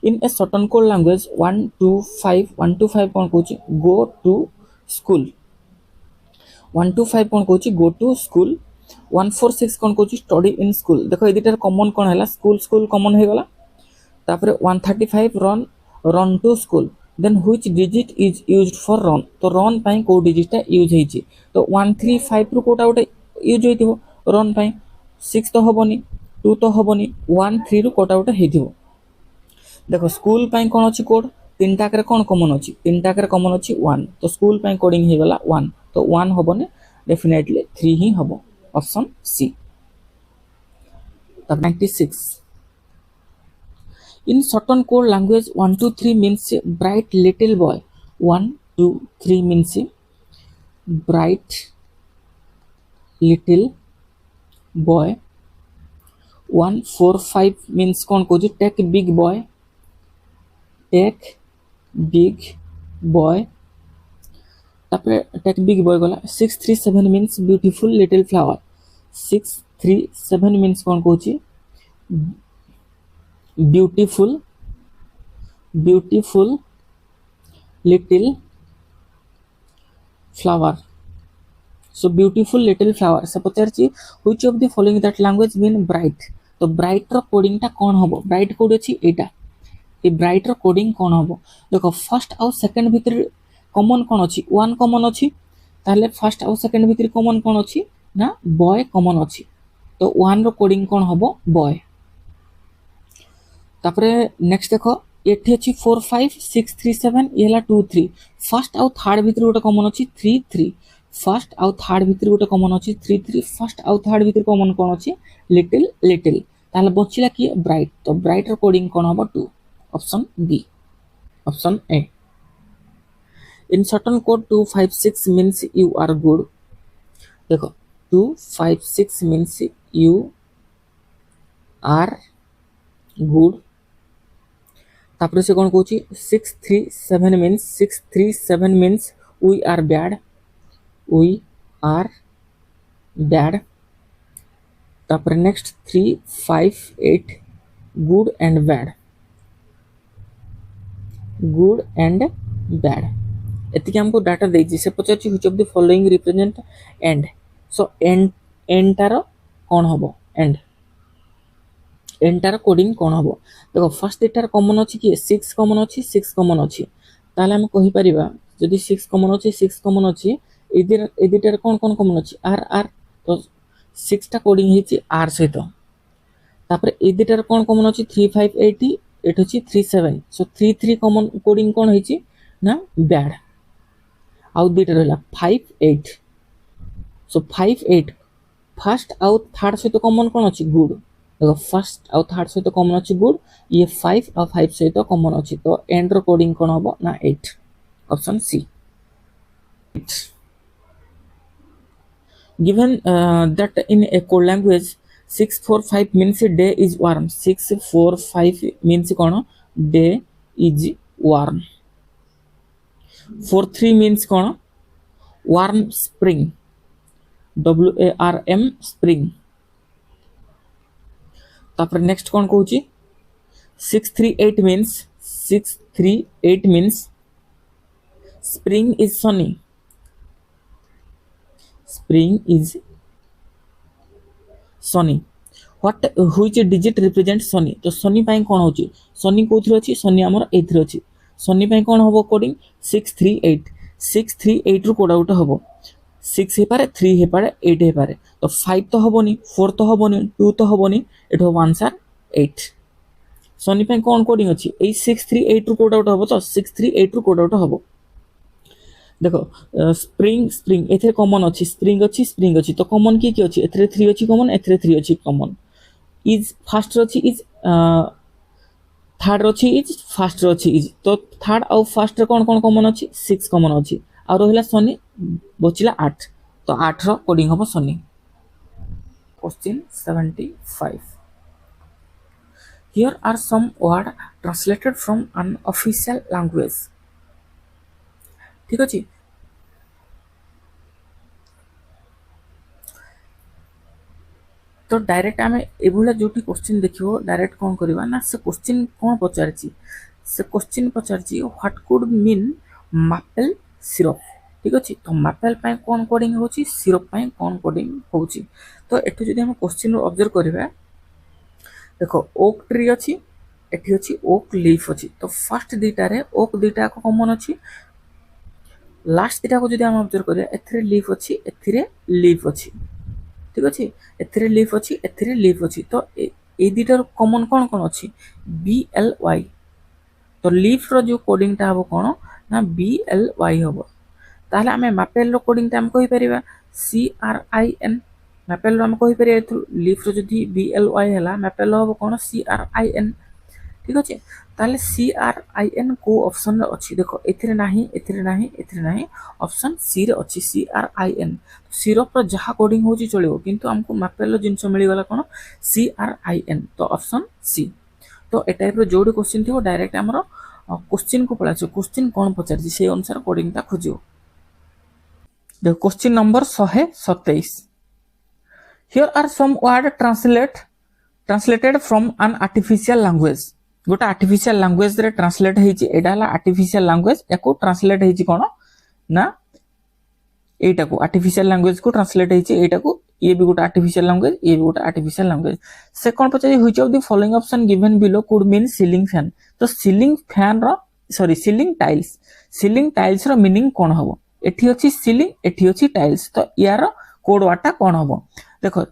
In a certain code language 1 to 5 कौन कहूँ go to school 1 to 5 कौन कहूँ go to school 146 कौन कहूँ study in school देखो ये दुटार कॉमन कौन है स्कूल स्कूल कॉमन हो गला तापर 135 run to school then which digit is used for run तो रन पाई को डिजिटा यूज होईची तो 135 रु कोटा गोटे यूज होइथिबो रन पाई 6 तो हबनी 2 तो हबनी 13 रु कोटा गोटे हेथिबो देखो स्कूल पाई कोन अछि कोड तीन टाक रे कोन कॉमन अछि तीन टाक रे कॉमन अछि 1 तो स्कूल पाई कोडिंग हे गला 1 तो 1 हबने डेफिनेटली 3 ही हबो ऑप्शन सी तब 96 In certain code language 1 2 3 means bright little boy 1 2 3 means bright little boy 1 4 5 means कौन को take big boy तापर take big boy गला 6 3 7 means beautiful little flower 6 3 7 means कौन को beautiful little flower so beautiful little flower से पचारची which of the following that language mean bright तो bright रो coding टा कोन हबो bright कोड अछि एटा ए bright रो coding कोन हबो देखो फर्स्ट और सेकंड भीतर कॉमन कोन अछि 1 कॉमन अछि ताले फर्स्ट और सेकंड भीतर कॉमन कोन अछि ना बॉय कॉमन अछि तो 1 रो कोडिंग कोन हबो बॉय तापरे नेक्स्ट देखो एठी अछि 4 5 6 3 7 एला 2 3 फर्स्ट आउ थर्ड भीतर गोटे कॉमन अछि 3 3 फर्स्ट आउ थर्ड भीतर गोटे कॉमन अछि 3 3 फर्स्ट आउ थर्ड भीतर कॉमन कोन अछि लिटिल लिटिल ताले बचिला कि ब्राइट तो ब्राइट रो कोडिंग कोन हबो 2 option B option A in certain code 2 5 6 means you are good देखो 2 5 6 मींस यू आर गुड तापर से कौन कहूँ 637 मीन्स वी आर बैड तापर नेक्स्ट 358 गुड एंड बैड एतिक हमको डाटा देछि से पचारछि which of the following represent and so and तार कौन हबो एंटार कोडिंग कौन हबो देखो फर्स्ट एटार कॉमन अछि कि 6 कॉमन अछि 6 कॉमन अछि ताले हम कहि परिबा जदि 6 कॉमन अछि 6 कॉमन अछि एदिटार कौन कॉमन अछि आर आर तो 6 टा कोडिंग हिछि आर सहित तापर एदिटार कौन कॉमन अछि 358 एट अछि 37 सो 33 कॉमन कोडिंग कौन हिछि ना बैड आउ दिटा रहला 58 सो 58 फर्स्ट आउ थर्ड सहित कॉमन कौन अछि गुड देखो फर्स्ट और थर्ड सहित कॉमन अछि गुड ये 5 और 5 सहित कॉमन अछि तो एंड रो कोडिंग कोन हबो ना 8 option C given that in a code language 645 means day is warm 645 means कोन डे इज वार्म 43 मींस कोन वार्म स्प्रिंग WARM स्प्रिंग तापर नेक्स्ट कौन कहूँ 638 means spring is sunny what which digit represent sunny तो sunny पाई कौन होची सनी कोथरे अछि सनी हमर एथरे अछि सनी पाई कौन हबो कोडिंग 638 रु कोडा उटा हबो 6 हे पारे 3 हे पारे 8 हे पारे तो 5 तो हबोनी 4 तो हबोनी 2 तो हबोनी एठो आंसर 8 सनी पे कौन कोडिंग अछि ए 638 रु कोड आउट हबो तो 638 रु कोड आउट हबो देखो स्प्रिंग एथे कॉमन अछि स्प्रिंग अछि तो कॉमन की अछि एथे 3 अछि कॉमन एथे 3 अछि कॉमन इज फास्ट अछि इज थर्ड अछि इज फास्ट अछि इज तो थर्ड और फास्ट रे कौन कॉमन अछि 6 कॉमन अछि और रहिला सनी बचिला 8 तो 8 रो कोडिंग हबो Sunny question 75 Here are some words translated from an official language. ठीक अछि तो डायरेक्ट आम एभलिया जो क्वेश्चन देखो डायरेक्ट कौन करवा ना से क्वेश्चन कौन पचार से क्वेश्चन पचार what could mean maple syrup ठीक अच्छे तो मापेल कौन कोडिंग हो सिरप कौन कोडिंग हो तो एठू जदि हम क्वेश्चन ऑब्जर्व करबा देखो ओक ट्री अच्छी एठी अच्छी ओक लीफ अच्छी तो फर्स्ट दीटा रे ओक दीटा को कॉमन अच्छी लास्ट दीटा को जदि हम ऑब्जर्व करिया एथिरे लीफ अच्छी एथिरे लीफ अच्छी ठीक अच्छे एथिरे लीफ अच्छी एथिरे लीफ अच्छी तो ए दीटार कॉमन कौन कौन अच्छी BLY तो लीफ रो जो कोडिंग टा हबो कोन ना BLY हबो ताहले आमे मापेल रो कोडिंग टा हम कहि परिबा CRIN मापेल रो हम कहि परिबा लीफ रो जदि BLY हला मापेल हबो कोन CRIN ठीक अच्छे ताहले CRIN को ऑप्शन रे अछि देखो एथिरे नाही ऑप्शन सी रे अछि CRIN सिरप रो जहा कोडिंग होची चलिबो किंतु हमको मापेल रो जिंस मिली गला कोन CRIN तो ऑप्शन सी तो ए टाइप रो जोडी क्वेश्चन थियो डायरेक्ट हमरो क्वेश्चन को पळा क्वेश्चन कोन पचारछि से अनुसार कोडिंग ता खोजियो देखो question number 127 here are some word translated from an artificial language गोटा आर्टिफिशियल लैंग्वेज रे ट्रांसलेट हेची एडा हला आर्टिफिशियल लैंग्वेज एको ट्रांसलेट हेची कोन ना एटा को आर्टिफिशियल लैंग्वेज को ट्रांसलेट हेची एटा को ये भी गोटा आर्टिफिशियल लैंग्वेज ये भी गोटा आर्टिफिशियल लैंग्वेज से कोन पचाई which of the following option given below could mean ceiling fan तो सीलिंग फैन रो सॉरी सीलिंग टाइल्स रो मीनिंग कोन हबो एठी अछि सीलिंग एठी अछि टाइल्स तो यार कोड वाटा कोन हबो देखो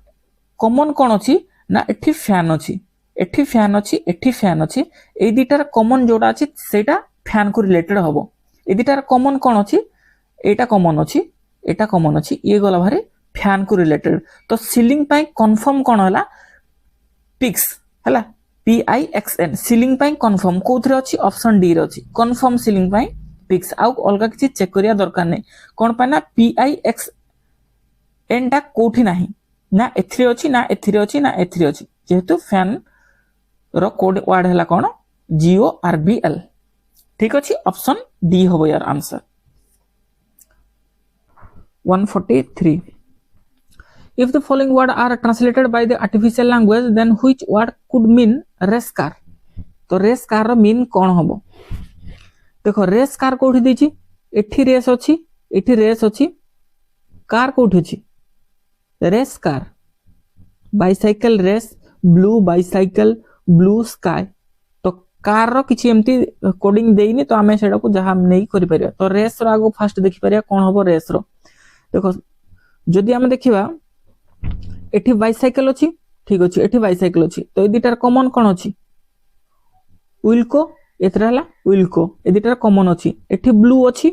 कॉमन कोन अछि ना एठी फैन अछि एठी फैन अछि एठी फैन अछि ए दिटार कॉमन जोडा अछि सेटा फैन को रिलेटेड हबो ए दिटार कॉमन कोन अछि एटा कॉमन अछि ये गला भारे फैन को रिलेटेड तो सीलिंग पाई कंफर्म कोन हला पिक्स हला PIXN सीलिंग पाई कंफर्म कोथरे अछि ऑप्शन डी रे अछि कंफर्म सीलिंग पाई पिक्स आउ अलगा किछि चेक करिया दरकार नै कोन पाई ना PIXN टा कोठी नाही ना एथरे अछि ना एथरे अछि ना एथरे अछि जेहेतु फैन रो कोड वर्ड हला कोन GORBL ठीक अछि ऑप्शन डी होबो यार answer 143 if the following word are translated by the artificial language then which word could mean race car तो रेस कार रो मीन कोन होबो देखो रेस कार कोठी दिछि एठी रेस अछि एठी रेस अछि कार कोठी अछि race car bicycle race blue bicycle blue sky तो कार रो किछि एम्ति कोडिंग देइनी तो आमे सेडा को जहा नै करि परिया तो रेस रो आगो फर्स्ट देखि परिया कोन होबो रेस रो देखो जदि हम देखिबा एठी बाइसाइकल अछि ठीक अछि एठी बाइसाइकल अछि तो ए दिटार कॉमन कोन अछि विल्को एतरा हला विल्को ए दिटार कॉमन अछि एठी ब्लू अछि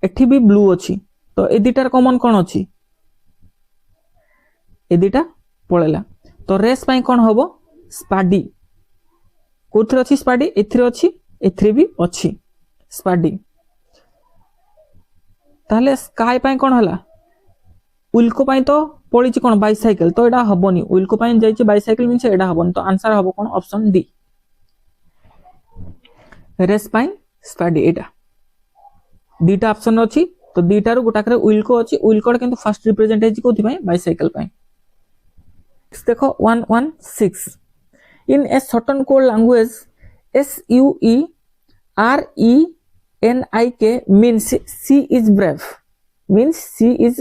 एठी भी ब्लू अछि तो ए दिटार कॉमन कोन अछि ए दिटा पळेला तो रेस पई कोन होबो स्पाडी कोथरे अछि स्पाडी एथरे अछि एथरे भी अछि स्पाडी ताले स्काई पई कोन हला विल्को पई तो पळी छि कोन बाइसाइकल तो एडा हबोनी विल्को पई जाई छि बाइसाइकल मींस एडा हबोनी तो आंसर हबो कोन ऑप्शन डी रेस पई स्पाडी एडा दीटा ऑप्शन अछि तो दीटा रो गोटा करे विल्को अछि विल्को किंतु फर्स्ट रिप्रेजेंट है कोथि पई बाइसाइकल पई देखो 116 in a certain code language SUERENIK means she is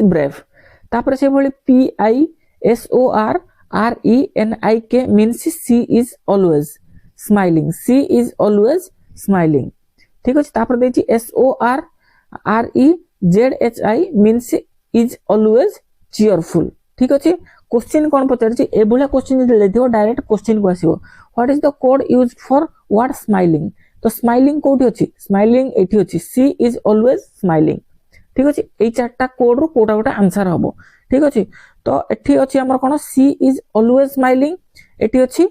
brave तापर से भली PISORRENIK means she is always smiling ठीक अछि तापर देछि SORREZHI means is always cheerful ठीक अछि क्वेश्चन कोन पचारछि एबोला क्वेश्चन जे लेथियो डायरेक्ट क्वेश्चन को आसीबो what is the code used for word smiling तो स्माइलिंग कोठी अछि स्माइलिंग एठी अछि सी इज ऑलवेज स्माइलिंग ठीक अछि ए चारटा कोड रो कोटा कोटा आंसर हबो ठीक अछि तो एठी अछि हमर कोन सी इज ऑलवेज स्माइलिंग एठी अछि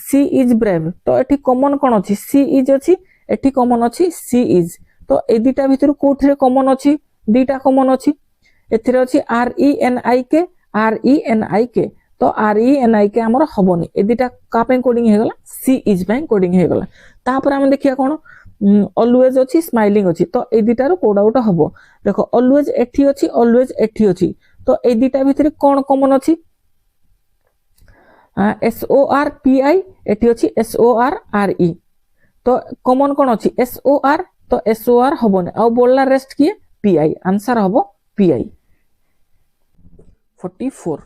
सी इज ब्रेव तो एठी कॉमन कोन अछि सी इज अछि एठी कॉमन अछि सी इज तो ए दिटा भितर कोठरे कॉमन अछि दिटा कॉमन अछि एथिरे अछि RENIK तो RENIK हमर हबोनी ए दिटा का पे कोडिंग हे गला सी इज पे कोडिंग हे गला तापर हम देखिया कोन ऑलवेज अछि स्माइलिंग अछि तो ए दिटा रो कोड आउट हबो देखो ऑलवेज एठी अछि तो ए दिटा भितर कोन कॉमन अछि SORPI एटी अछि SORRE तो कॉमन कोन अछि SOR तो SOR हबोने आ बोलला रेस्ट किए PI आंसर हबो PI 44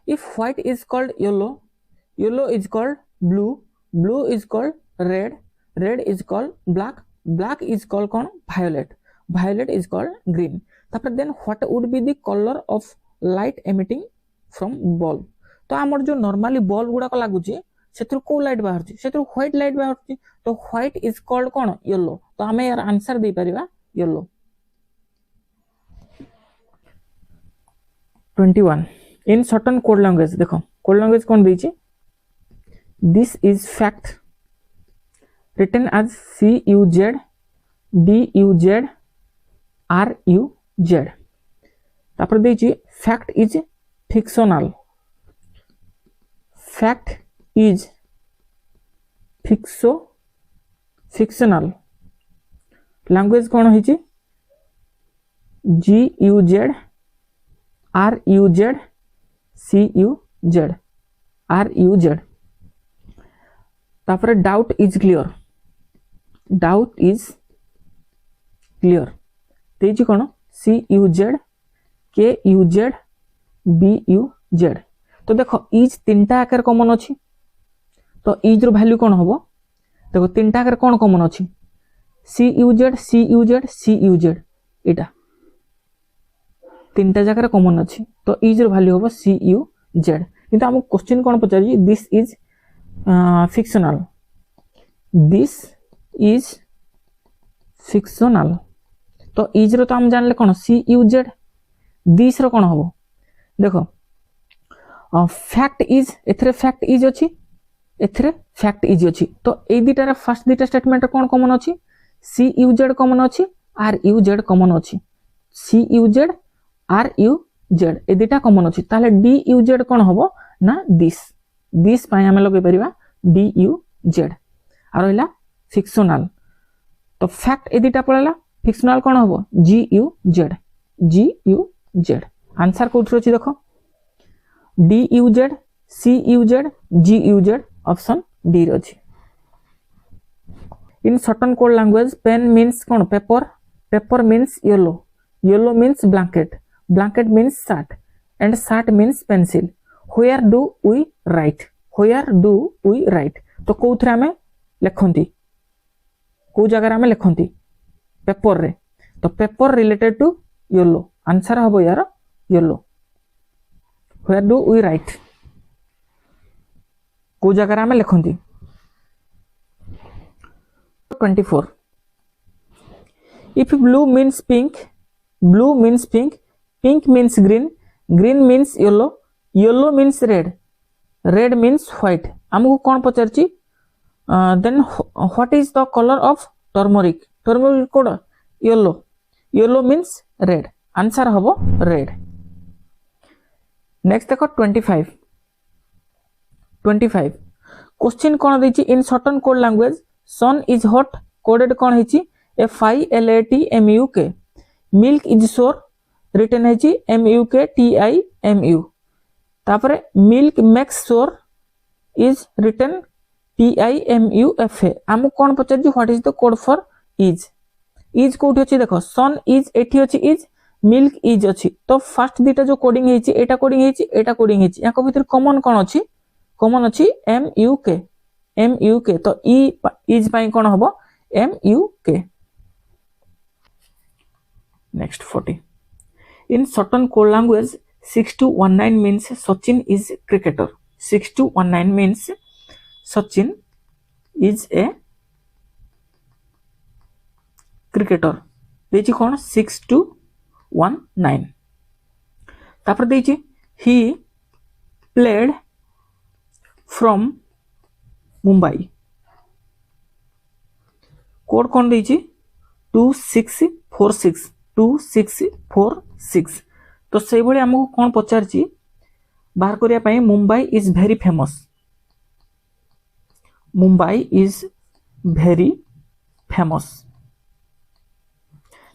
if white is called yellow yellow is called blue blue is called red red is called black black is called kon violet violet is called green तापर then what would be the color of light emitting from bulb तो आमर जो normally bulb गुडा को लागुची सेतिर को light बाहरची सेतिर व्हाइट लाइट बाहरची तो व्हाइट इज कॉल्ड कोन येलो तो हमें यार आंसर दे परिबा yellow 21 in certain code language देखो कोड लैंग्वेज कोन देछि this is fact written as CUZ DUZ RUZ तापर देछि fact is fictional fact is fictional language कोन होइछि GUZ RUZ CUZ RUZ तापर doubt is clear तेजी कोन CUZ KUZ BUZ तो देखो इज तीनटा आकार कॉमन अछि तो इज रो वैल्यू कोन होबो देखो तीनटा आकार कोन कॉमन अछि CUZ CUZ CUZ एटा तीनटा जगह कॉमन अछि तो इज रो वैल्यू होबो CUZ किंतु हम क्वेश्चन कोन पचारि this is fictional this is fictional तो इज रो तो हम जानले कोन CUZ दिस रो कोन होबो देखो फैक्ट इज एथरे फैक्ट इज अछि एथरे फैक्ट इज अछि तो ए दिटा रे फर्स्ट दिटा स्टेटमेंट कोन कॉमन अछि CUZ कॉमन अछि RUZ कॉमन अछि CUZ RUZ ए दिटा कॉमन अछि ताले DUZ कोन होबो ना दिस पाई हम लगे परिबा DUZ आ रहला फिक्शनल तो फैक्ट ए दिटा पळला फिक्शनल कोन होबो GUZ आंसर कोथरो अछि देखो DUZ CUZ GUZ option D अछि in certain code language pen means कोन paper means yellow means blanket means shirt and shirt means pencil where do we write तो कोथरे हमें लिखंती को जगह हमें लिखंती पेपर रे तो paper related to yellow answer हबो यार yellow Where do we write? को जगह हमें लिखंती 24 if blue means pink pink means green means yellow means red means white हमको कौन पचारची then what is the color of turmeric code yellow means red answer हबो red next देखो 25 question कोन दैछि in certain code language sun is hot coded कोन हैछि FILATMUK milk is sour written हैछि MUKTIMU तापरे milk makes sour is written PIMUFA हम कोन पचारछि what is the code for is कोठी अछि देखो सन इज एठी अछि इज मिल्क इज अछि तो फर्स्ट दिटा जो कोडिंग हेछि एटा कोडिंग हेछि याको भीतर कॉमन कोन अछि MUK तो इज पाई कोन हबो MUK next 40 in certain code language 6219 means Sachin is cricketer 6219 means Sachin is a cricketer देछि कोन 6219 तापर देछि he played from Mumbai code कोन देछि 2646 तो से भली हमको कोन पचारछि बाहर करिया पई मुंबई इज वेरी फेमस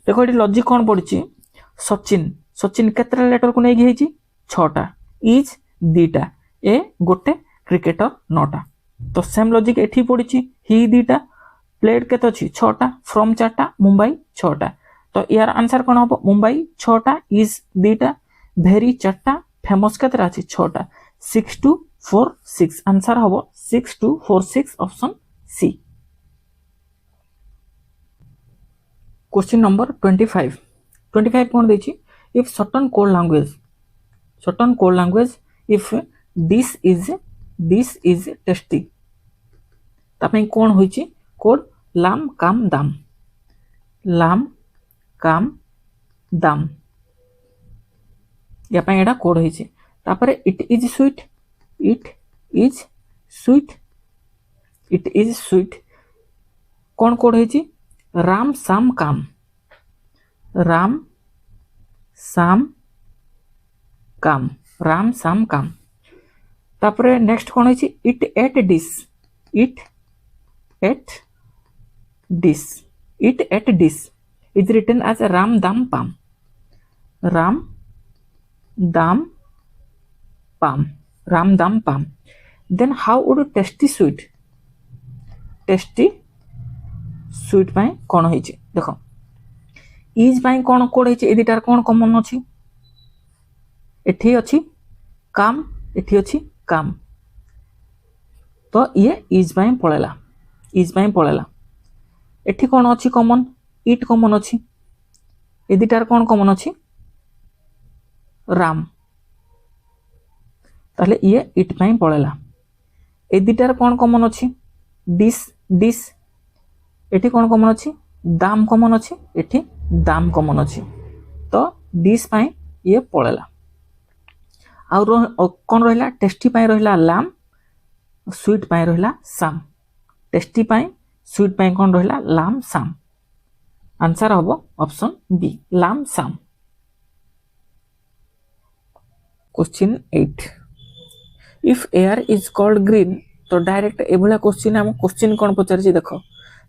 देखो ये लॉजिक कौन पड़ी सचिन केतरा लेटर को नहीं 6टा इज 2टा ए गोटे क्रिकेटर 9टा तो सेम लॉजिक एठी पड़ी ही 2टा प्लेड केते अछि 6टा फ्रॉम 4टा मुंबई 6टा तो यार आंसर कोन हो मुंबई 6टा इज 2टा भेरी 4टा फेमस केते अछि 6टा 6 2 4 6 आंसर हो 6 2 4 6 ऑप्शन सी। क्वेश्चन नंबर 25 कोन देछि if certain code language if this is testy तापे कोन होइछि कोड लाम काम दाम या पे एडा कोड होइछि तापरे इट इज स्वीट कोन कोड होइछि राम साम काम तापरे नेक्स्ट कोन होइछि it ate dish is written as ram dam pam then how would tasty sweet ପାଇଁ कोन होइछि देखो इज ପାଇଁ कोन कोड होइछि एदिटार कोन कॉमन अछि एठी अछि काम तो ये इज ପାଇଁ पळेला एठी कोन अछि कॉमन इट कॉमन अछि एदिटार कोन कॉमन अछि राम ताले ये इट ପାଇଁ पळेला एदिटार कोन कॉमन अछि डिश एठी कोन कॉमन अछि दाम कॉमन अछि एठी दाम कॉमन अछि तो डिश ପାଇଁ ये पळेला आ कोन रहला टेस्टी ପାଇଁ रहला लाम स्वीट ପାଇଁ रहला साम टेस्टी ପାଇଁ स्वीट ପାଇଁ कोन रहला लाम साम आंसर हबो ऑप्शन बी लाम साम। Question 8 if air is called green तो डायरेक्ट एभला क्वेश्चन हम क्वेश्चन कोन पचारछि देखो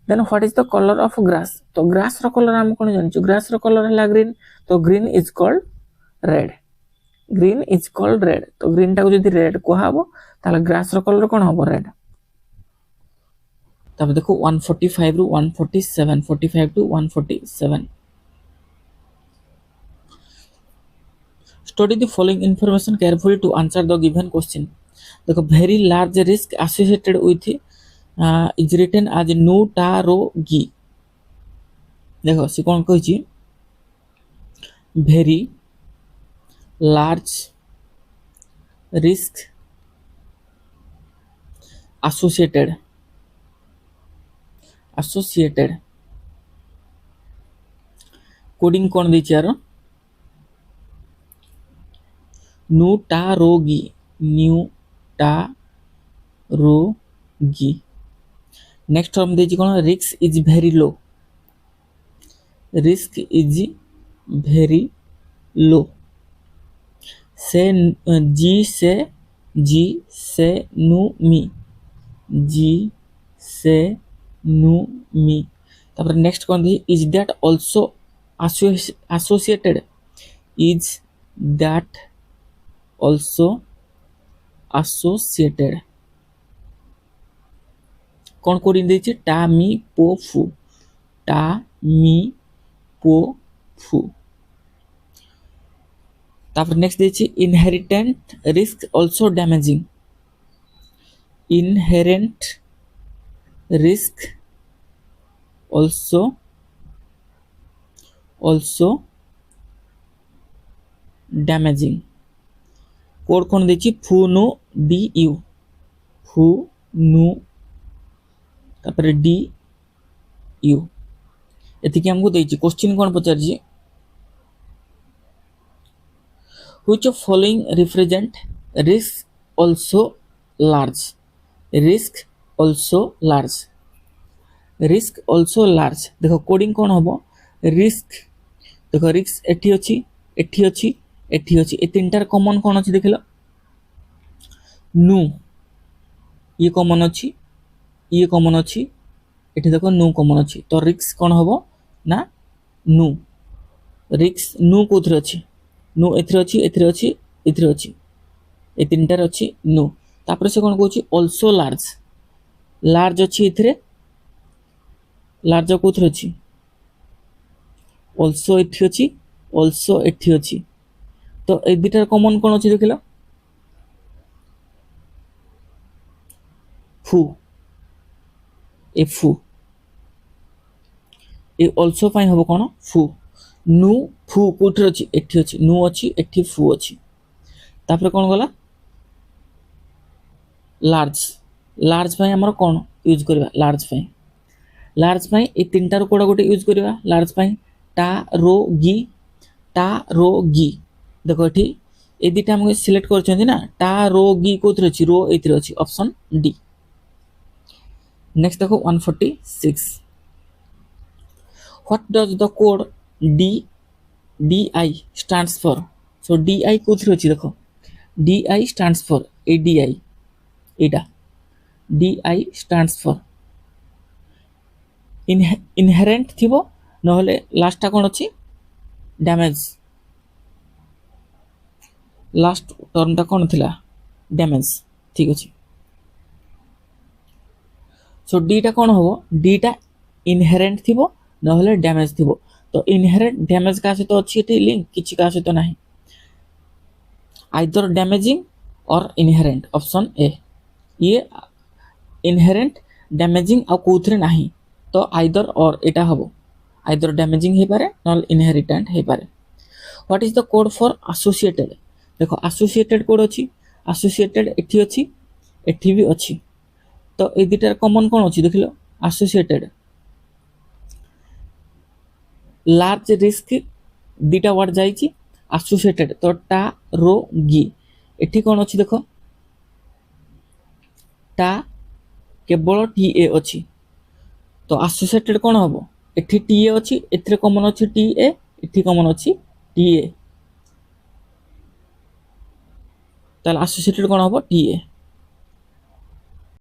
then what is the colour of grass तो ग्रास रो कलर हम कोन जानछु ग्रास रो कलर हला ग्रीन तो ग्रीन इज कॉल्ड रेड तो ग्रीन टा को जदी रेड कोहाबो ताले ग्रास रो कलर कोन हबो रेड तब देखो 145 रु 147 45 to 147 study the following information carefully to answer the given question देखो very large risk associated with is written as न्यूटारोगी देखो से कोन कहिछि very large risk associated coding कोन दैछि यार न्यूटारोगी नेक्स्ट हम दैछि कोन रिस्क इज वेरी लो से नु मी तापर नेक्स्ट कोन दी इज दैट आल्सो associated कोन कोडिंग दैछि टामी पोफु तापर नेक्स्ट दैछि inherent risk also damaging inherent risk also damaging code कोन देछि फुनु du फुनु तापर du एति के हमको देछि क्वेश्चन कोन पचारछि which of following represent risk also large देखो कोडिंग कोन होबो रिस्क देखो रिस्क एठी अछि ए तीनटार कॉमन कोन अछि देखिलो नु ये कॉमन अछि एठी देखो नु कॉमन अछि तो रिस्क कोन होबो ना नु रिस्क नु कोथरे अछि नु एथिरे अछि ए तीनटार अच्छी नु तापर से कौन कौन अल्सो लार्ज लार्ज अच्छी एथिरे लार्ज कौन अच्छी अल्सो एठी अच्छी अल्सो एठी अच्छी तो ए दुटार कॉमन कौन अच्छी देख फू ए फू ए अल्सो पाई हम कौन फू नु फू कौन अच्छी एठी अच्छी नु अच्छी एठी फू अच्छी तापर कौन गला लार्ज लार्ज पाई हमर कौन यूज करबा लार्ज पाई ए तीनटार कोडा गोटे यूज करबा लार्ज पाई टा रो गी देखो एठी ए दुटा हम सिलेक्ट करछन ना टा रो गी कोथरे अछि रो एथिरे अछि ऑप्शन डी। नेक्स्ट देखो 146 what does the code D DI stands for so DI कोथरे अछि देखो DI stands for ADI एडा DI stands for इनहेरेंट थिबो नहले लास्ट कोन अछि डैमेज लास्ट टर्म टा कोन थिला डैमेज ठीक अछि सो डी टा कोन होबो डी टा इनहेरेंट थिबो नहले डैमेज थिबो तो इनहेरेंट डैमेज का से तो अछि टी लिंक किछि का से तो नाही आइदर डैमेजिंग और इनहेरेंट ऑप्शन ए ये इनहेरेंट डैमेजिंग आ कोथरे नाही तो आइदर और एटा हबो आइदर डैमेजिंग हे पारे नॉल इनहेरिटेंट हे पारे what is the code for associated देखो एसोसिएटेड कोड अछि एसोसिएटेड एठी भी अछि तो ए दुटार कॉमन कोन अछि देखिलो एसोसिएटेड लार्ज रिस्क दुटा वर्ड जाइछि एसोसिएटेड तो टा रो गी एठी कोन अछि देखो टा केवल टी ए अछि तो एसोसिएटेड कोन हबो एठी टी ए अछि एथिरे कॉमन अछि टी ए एठी कॉमन अछि टी ए ताल एसोसिएटेड कोन हबो टी ए